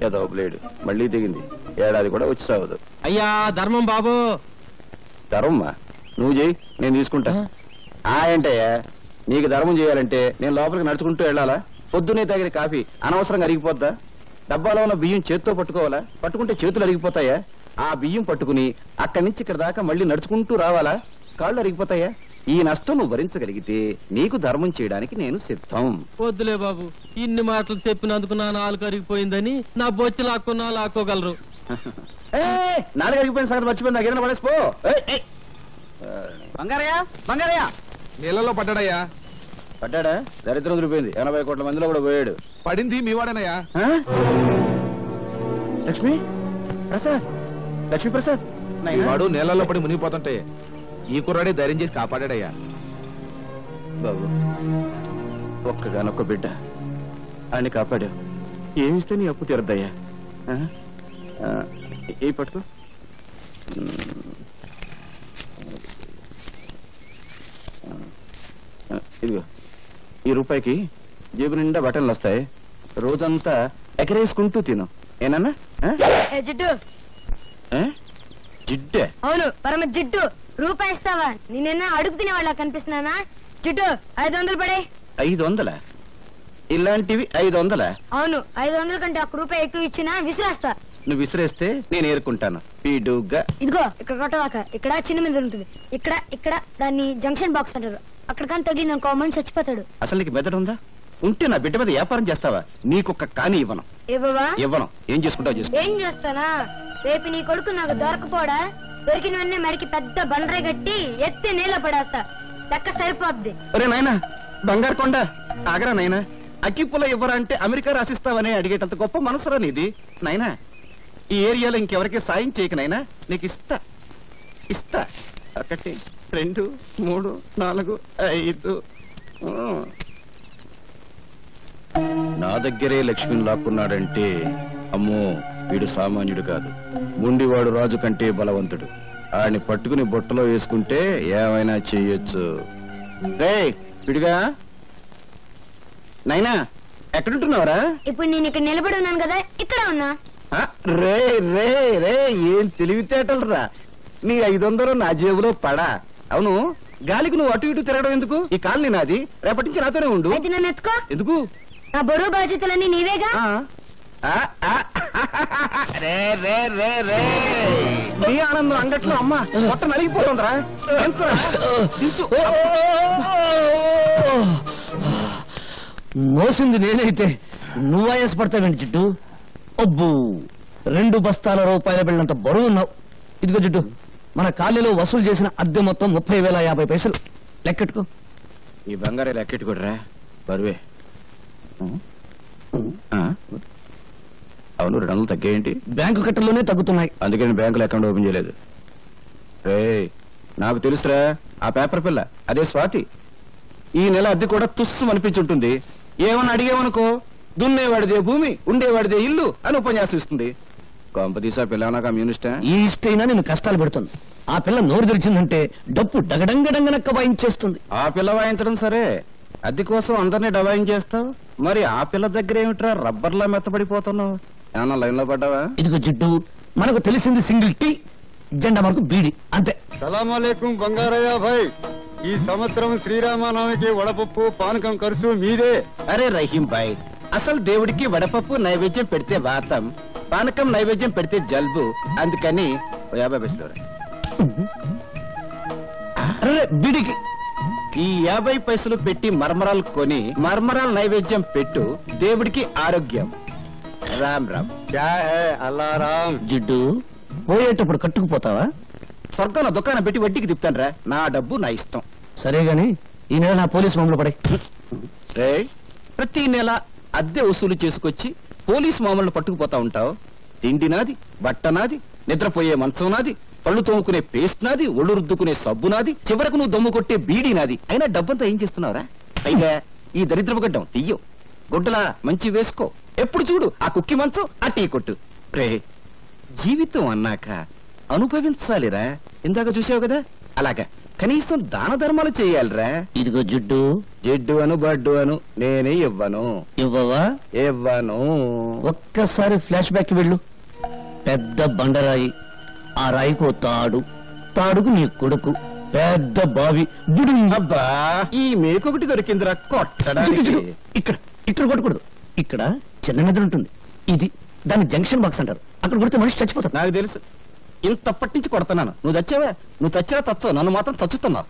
ఏదో బ్లేడు మళ్ళీ దిగింది. ఏడాది కూడా వచ్చి సావదు. అయ్యా ధర్మం బాబు. ధర్మమ్మా నువ్వు చెయ్యి, నేను తీసుకుంటా. ఏంటయ్యా నీకు ధర్మం చేయాలంటే నేను లోపలికి నడుచుకుంటూ వెళ్ళాలా? పొద్దునే తాగిన కాఫీ అనవసరంగా అరిగిపోద్దా? డబ్బాలో ఉన్న బియ్యం చేత్తో పట్టుకోవాలా? పట్టుకుంటే చేతులు అరిగిపోతాయా? ఆ బియ్యం పట్టుకుని అక్కడి నుంచి ఇక్కడ దాకా మళ్ళీ నడుచుకుంటూ రావాలా? కాళ్ళు అరిగిపోతాయా? ఈ నష్టం నువ్వు భరించగలిగితే నీకు ధర్మం చేయడానికి నేను సిద్ధం. వద్దులే బాబు, ఇన్ని మాటలు చెప్పినందుకు నా నాలుగు అరిగిపోయిందని నా బొచ్చి లాక్కున్నా లాక్కోగలరు. నాలుగు అరిగిపోయిన సంగతి మర్చిపోయింది. నాకు ఏదైనా పడేసిపో. బంగారయ్య బంగారయ్య నీళ్ళలో పడ్డాడయ్యా. పడ్డాడా? దరిద్రం వదిలిపోయింది. 80 కోట్ల మందిలో కూడా పోయాడు. పడింది మీ వాడనయ్యా. లక్ష్మీ ప్రసాద్, లక్ష్మీ ప్రసాద్ వాడు నీళ్ళలో పడి మునిగిపోతుంటే ఈ కుర్రాడే ధైర్యం చేసి కాపాడాడయ్యా. బాబు ఒక్కగానొక్క బిడ్డ ఆయన కాపాడావు. ఏమిస్తే నీ అప్పు తీరద్దయ్యా. ఏ పట్టుకో. ఇదిగో ఈ రూపాయికి జేబు నిండా బట్టలు వస్తాయి. రోజంతా ఎకరేసుకుంటూ తిను. ఏనన్నా? జిడ్డు జిడ్డే? అవును, పరమ జిడ్డు. రూపాయి ఇస్తావా? నేనైనా అడుగు తినేవాళ్ళ కనిపిస్తున్నానా? జిడ్డు 500 పడే. 500? ఇలాంటివి 500? అవును, 500 కంటే 1 రూపాయి ఎక్కువ ఇచ్చినా విసిరేస్తా. నువ్వు విసిరేస్తే నేను ఏరుకుంటాను. పీడుగా ఇదిగో ఇక్కడ కొట్టవాక. ఇక్కడ చిన్న మీద ఉంటుంది. ఇక్కడ ఇక్కడ దాన్ని జంక్షన్ బాక్స్ అంటారు. అక్కడికని తగిలి నాకు మనిషి చచ్చిపోతాడు. అసలు నీకు మెదడు ఉందా? ఉంటే నా బిడ్డ మీద వ్యాపారం చేస్తావా? నీకొక్క కాని ఇవ్వను. ఇవ్వను. ఏం చేసుకుంటావు చేసుకో. ఏం చేస్తానా? రేపు నీ కొడుకు నాకు దొరకపోడా? దొరికిన వెంటనే మడికి పెద్ద బండరే కట్టి ఎత్తి నీళ్ళ పడేస్తా. లెక్క సరిపోద్ది. ఒరే నాయనా బంగారు కొండ ఆగరా నాయనా. అగ్గిపుల్ల ఇవ్వరా అంటే అమెరికా రాసిస్తావని అడిగేటంత గొప్ప మనసురా నీది నాయనా. ఈ ఏరియాలో ఇంకెవరికి సాయం చేయక నాయనా. నీకు ఇస్తా ఇస్తా. 1 2 3 4 5. నా దగ్గరే లక్ష్మిని లాక్కున్నాడంటే అమ్మో వీడు సామాన్యుడు కాదు. ముండివాడు రాజు కంటే బలవంతుడు. ఆయన్ని పట్టుకుని బుట్టలో వేసుకుంటే ఏమైనా చెయ్యొచ్చు. రే విడిగా నైనా ఎక్కడుంటున్నావరా? ఇప్పుడు నేను ఇక్కడ నిలబడి ఉన్నాను కదా, ఇక్కడ ఉన్నా. రే రే రే ఏం తెలివితేటలు రా. నీ 500 నా జేబులో పడా. అవును గాలికి నువ్వు అటు ఇటు తిరగడం ఎందుకు? ఈ కాలనీ నాది. రేపటి నుంచి నాతోనే ఉండు. అయితే నన్ను ఎత్తుకో. ఎందుకు? నా బరువు బాధ్యతలన్నీ నీవేగా. నీ ఆనందం అంగట్లో అమ్మ మొట్ట నలిగిపోతుందిరా. మోసింది నేనైతే నువ్వు ఆయాసపడతావేంటి జిడ్డు? అబ్బు 2 బస్తాల రూపాయల బిళ్ళంత బరువు ఉన్నావు. ఇదిగో జిడ్డు, మన కాలనీలో వసూలు చేసిన అద్దె మొత్తం 30,050 పైసలు. లెక్కెట్టుకో. ఈ బంగారే లెక్కెట్టుకోడరా బరువే. అవును 200 తగ్గేంటి? బ్యాంకు కట్టల్లోనే తగ్గుతున్నాయి. అందుకని బ్యాంకులో అకౌంట్ ఓపెన్ చేయలేదు. రే నాకు తెలుసురా ఆ పేపర్ పిల్ల అదే స్వాతి. ఈ నెల అద్దె కూడా తుస్సు అనిపించుంటుంది. ఏమన్నా అడిగేవనుకో దున్నేవాడిదే భూమి ఉండేవాడిదే ఇల్లు అని ఉపన్యాసం ఇస్తుంది. కొంపదీసా పిల్ల కమ్యూనిస్టా? ఈ ఇష్టైనా నేను కష్టాలు పెడుతుంది. ఆ పిల్ల నోరు తెరిచిందంటే డప్పు డగడంగడంగనక్క వాయించేస్తుంది. ఆ పిల్ల వాయించడం సరే, అద్దె కోసం అందరినీ డబాయించేస్తావు. మరి ఆ పిల్ల దగ్గర ఏమిట్రా రబ్బర్లా మెత్తపడిపోతున్నావు? ఏమన్నా లైన్ లో పడ్డావా? ఇదిగో జిడ్డు, మనకు తెలిసింది సింగిల్ టీ, జెండా మనకు బీడి, అంతే. సలాంలేకుం బంగారయ్య భాయ్. ఈ సంవత్సరం శ్రీరామనవమికి వడపప్పు పానకం ఖర్చు మీదే. అరే రహీం భాయ్, అసలు దేవుడికి వడపప్పు నైవేద్యం పెడితే వాతం, పానకం నైవేద్యం పెడితే జలుబు. అందుకని 50 పైసలు. బీడికి ఈ 50 పైసలు పెట్టి మర్మరాలు కొని మర్మరాలు నైవేద్యం పెట్టు. దేవుడికి ఆరోగ్యం. రామ్ రామ్. క్యా హై అల్లారాం. జిడ్డు, పోయేటప్పుడు కట్టుకుపోతావా? స్వర్గంలో దుకాణం పెట్టి వడ్డీకి తిప్పుతాను రా. నా డబ్బు నా ఇష్టం. సరే గాని ఈ నెల నా పోలీసు మామూలు పడే. ప్రతి నెల అద్దె వసూలు చేసుకొచ్చి పోలీసు మామూలు పట్టుకుపోతా ఉంటావు. తిండి నాది, బట్ట నాది, నిద్రపోయే మంచం నాది, పళ్ళు తోముకునే పేస్ట్ నాది, ఒళ్ళు రుద్దుకునే సబ్బు నాది, చివరకు నువ్వు దమ్ము కొట్టే బీడీ నాది. అయినా డబ్బంతా ఏం చేస్తున్నావురా? పైగా ఈ దరిద్రపు గడ్డం తీయవు. గుడ్డలా మంచి వేసుకో. ఎప్పుడు చూడు ఆ కుక్కి మంచం, ఆ టీ కొట్టు. రే జీవితం అన్నాక అనుభవించాలిరా. ఇందాక చూసావు కదా అలాగా కనీసం దాన ధర్మాలు చెయ్యాలిరా. ఇదిగో జుడ్డు, జిడ్డు అను బడ్డు అను నేనే ఇవ్వను. ఇవ్వవా? ఇవ్వను. ఒక్కసారి ఫ్లాష్ బ్యాక్ వెళ్ళు. పెద్ద బండరాయి, ఆ రాయికో తాడు, తాడుకు నీ కొడుకు, పెద్ద బావి, అబ్బా ఈ మేకొకటి దొరికిందిరా కొట్టడానికి. ఇక్కడ ఇక్కడ కొట్టకూడదు. ఇక్కడ చిన్న మెదడు ఉంటుంది. ఇది దాన్ని జంక్షన్ బాక్స్ అంటారు. అక్కడ కొడితే మనిషి చచ్చిపోతాడు. నాకు తెలుసు. ఇంతప్పటి నుంచి కొడుతున్నాను. నువ్వు చచ్చావా? నువ్వు చచ్చినా చచ్చావు, నన్ను మాత్రం చచ్చుతున్నావు.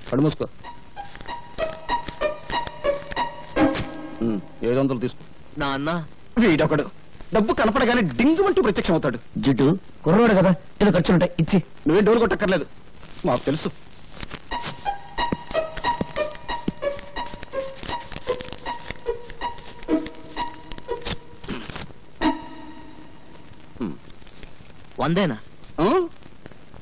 కడు మూసుకో. 700 తీసుకో. నాన్న వీడొకడు డబ్బు కనపడగానే డింగుమంటూ ప్రత్యక్షం అవుతాడు. జిడ్డు కుర్రవాడు కదా, ఏదో ఖర్చులుంటాయి, ఇచ్చి. నువ్వేం డోలు కొట్టక్కర్లేదు, మాకు తెలుసు. వందేనా?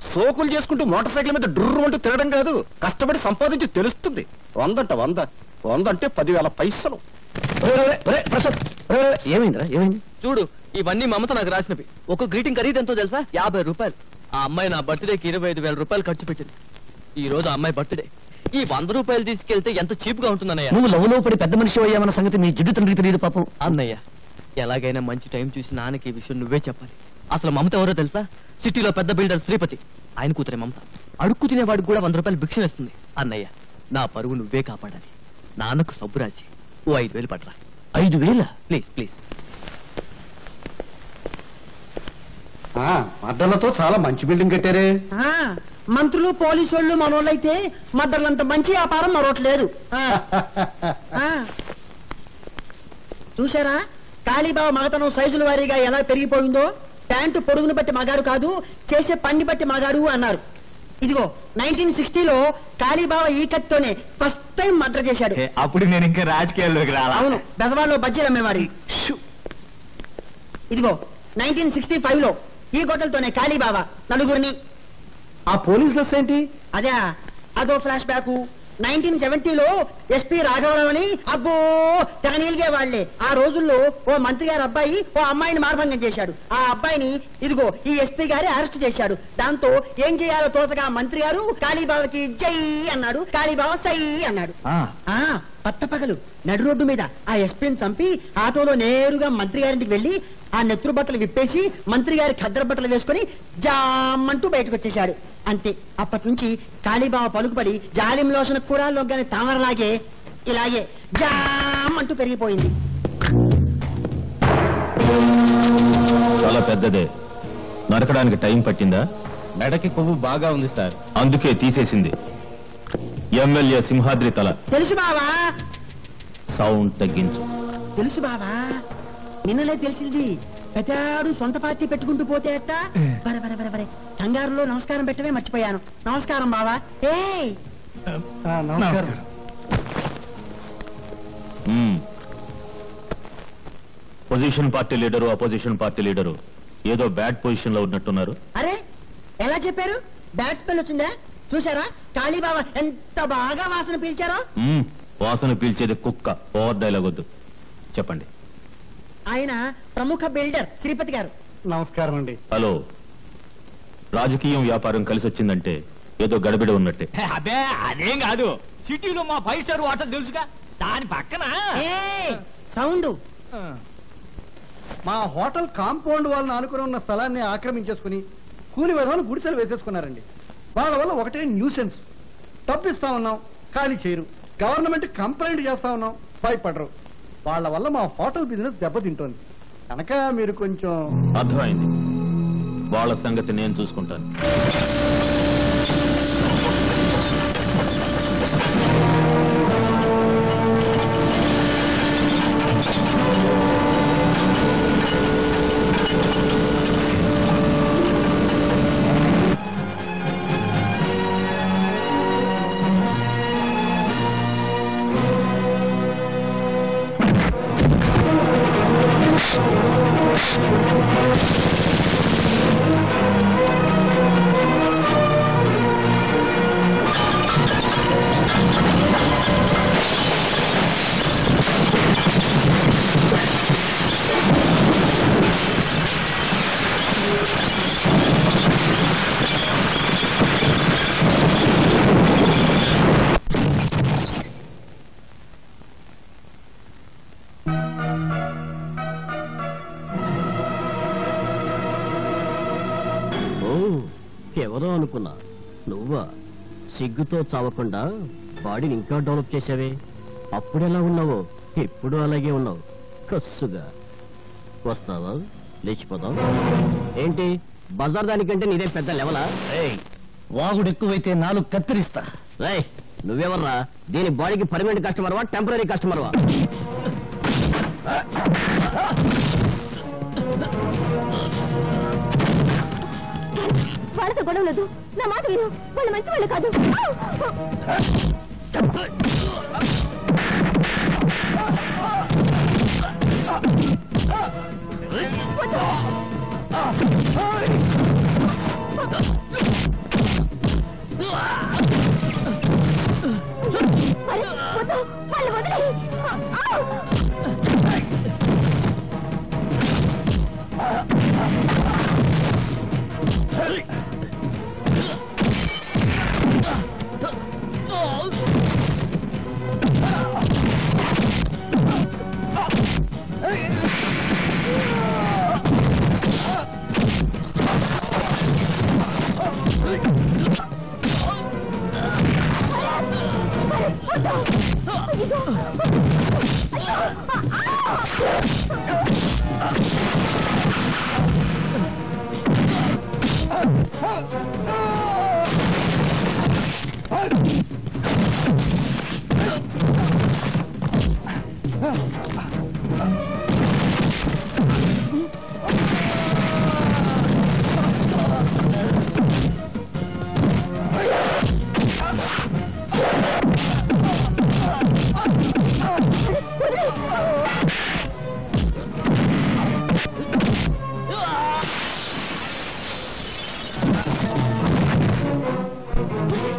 సోకులు చేసుకుంటూ మోటార్ సైకిల్ మీద డుర్రు అంటూ తిరగడం కాదు, కష్టపడి సంపాదించి తెలుస్తుంది. 100 అంటే 10,000 పైసలు. ప్రసాద్, ఏమైందిరా? ఏమైంది? చూడు, ఇవన్నీ మమత నాకు రాసినవి. ఒక గ్రీటింగ్ ఖరీదు ఎంతో తెలుసా? 50 రూపాయలు. ఆ అమ్మాయి నా బర్త్డేకి 25,000 రూపాయలు ఖర్చు పెట్టింది. ఈ రోజు ఆ అమ్మాయి బర్త్డే. ఈ 100 రూపాయలు తీసుకెళ్తే ఎంత చీప్ గా ఉంటుందన్నయ్య. నువ్వు లవ్లో పడి పెద్ద మనిషి అయ్యామన్న సంగతి మీ జిడ్డు తండ్రికి తెలియదు పాపం. అన్నయ్య, ఎలాగైనా మంచి టైం చూసి నాన్నకి ఈ విషయం నువ్వే చెప్పాలి. అసలు మమత ఎవరో తెలుసా? సిటీలో పెద్ద బిల్డర్ శ్రీపతి, ఆయన కూతురే మమత. అడుక్కు తినేవాడికి కూడా 100 రూపాయలు భిక్ష వేస్తుంది. అన్నయ్య, నా పరువు నువ్వే కాపాడాలి. నాన్నకు సబ్బు రాసి ఓ 5,000 పట్టరా. 5,000? Please please. అడ్డలతో చాలా మంచి బిల్డింగ్ కట్టారే. మంత్రులు పోలీసు వాళ్ళు మనోళ్ళైతే మద్దర్లంత మంచి వ్యాపారం మరొకట్లేదు. చూశారా కాళీబాబా మగతనం సైజుల వారీగా ఎలా పెరిగిపోయిందో? ప్యాంటు పొడుగును బట్టి మగాడు కాదు, చేసే పని బట్టి మగాడు అన్నారు. ఇదిగో 1960లో కాళీబాబా ఈ కత్తితోనే ఫస్ట్ టైం మర్డర్ చేశాడు. అప్పుడు నేను ఇంకా రాజకీయాల్లోకి రాలా. అవును, బెజవాడలో బజ్జీలు అమ్మేవాడు. ఇదిగో 1965లో ఈ గొడ్డలతోనే కాళీబాబా నలుగురిని. ఆ పోలీసులు ఏంటి? అదే, అదో ఫ్లాష్ బ్యాక్. 1970లో ఎస్పీ రాఘవరావు అని అబ్బో తెగ నీలిగే వాళ్లే. ఆ రోజుల్లో ఓ మంత్రి గారి అబ్బాయి ఓ అమ్మాయిని మార్భంగం చేశాడు. ఆ అబ్బాయిని ఇదిగో ఈ ఎస్పీ గారి అరెస్ట్ చేశాడు. దాంతో ఏం చేయాలో తోచగా మంత్రి గారు కాళీబాబాకి జై అన్నాడు, కాళీబాబా సై అన్నాడు. పట్టపగలు నడు రోడ్డు మీద ఆ ఎస్పీని చంపి ఆటోలో నేరుగా మంత్రి గారింటికి వెళ్లి ఆ నెత్తురు బట్టలు విప్పేసి మంత్రి గారి ఖద్దరు బట్టలు వేసుకుని జామంటూ బయటకు వచ్చేశాడు. అంతే, అప్పటి నుంచి కాళీబాబా పలుకుపడి జాలిం లోషణ కూడా లొగ్గని తామరలాగే ఇలాగే జామంటూ పెరిగిపోయింది. చాలా పెద్దదే. నరకడానికి టైం పట్టిందా? మెడకి కొవ్వు బాగా ఉంది సార్, అందుకే తీసేసింది. ఎమ్మెల్యే సింహాద్రి తల. తెలుసు బావా, సౌండ్ తగ్గించు. తెలుసు బావా, నిన్నలే తెలిసింది. పెద్దాడు సొంత పార్టీ పెట్టుకుంటూ పోతే అట్ట. బరే బరే బరే బరే కంగారులో నమస్కారం పెట్టవే మర్చిపోయాను. నమస్కారం బావా. ఏ position party leader, opposition party leader ఏదో బ్యాడ్ పొజిషన్ లో ఉన్నట్టున్నారు. అరే ఎలా చెప్పారు? బ్యాట్ స్మెల్ వచ్చిందా? చూసారా కాళీబాబా ఎంత బాగా వాసన పీల్చారో? వాసన పీల్చేది కుక్క. ఓవర్ డైలాగ్ వద్దు, చెప్పండి. ఆయన ప్రముఖ బిల్డర్ శ్రీపతి గారు. నమస్కారం అండి. హలో, రాజకీయం వ్యాపారం కలిసి వచ్చిందంటే ఏదో గడబిడ ఉన్నట్టే. అదే అదేం కాదు, సిటీలో మా 5 స్టార్ హోటల్ తెలుసుగా, దాని పక్కన సౌండ్. మా హోటల్ కాంపౌండ్ వాళ్ళని ఆనుకుని ఉన్న స్థలాన్ని ఆక్రమించేసుకుని కూలి విధాలు గుడిసెలు వేసేసుకున్నారండి. వాళ్ళ వల్ల ఒకటే న్యూసెన్స్. డబ్బు ఇస్తా ఉన్నాం, ఖాళీ చేయరు. గవర్నమెంట్ కంప్లైంట్ చేస్తా ఉన్నాం, భయపడరు. వాళ్ళ వల్ల మా హోటల్ బిజినెస్ దెబ్బతింటోంది. కనుక మీరు కొంచెం. అర్థమైంది, వాళ్ళ సంగతి నేను చూసుకుంటాను. అనుకున్నా నువ్వా సిగ్గుతో చావకుండా బాడీని ఇంకా డెవలప్ చేసావే అప్పుడెలా ఉన్నావో ఇప్పుడు అలాగే ఉన్నావు కస్సుగా వస్తావా లేచిపోదాం ఏంటి బజార్ దానికంటే నీదే పెద్ద లెవలా వాగుడు ఎక్కువైతే నాలుగు కత్తిరిస్తా రేయ్ నువ్వెవర్రా దీని బాడీకి పర్మనెంట్ కస్టమర్వా టెంపరీ కస్టమర్వా వాళ్ళతో గొడవ లేదు నా మాట విను వాళ్ళు మంచి వాళ్ళు కాదు వాళ్ళు వదిలేయి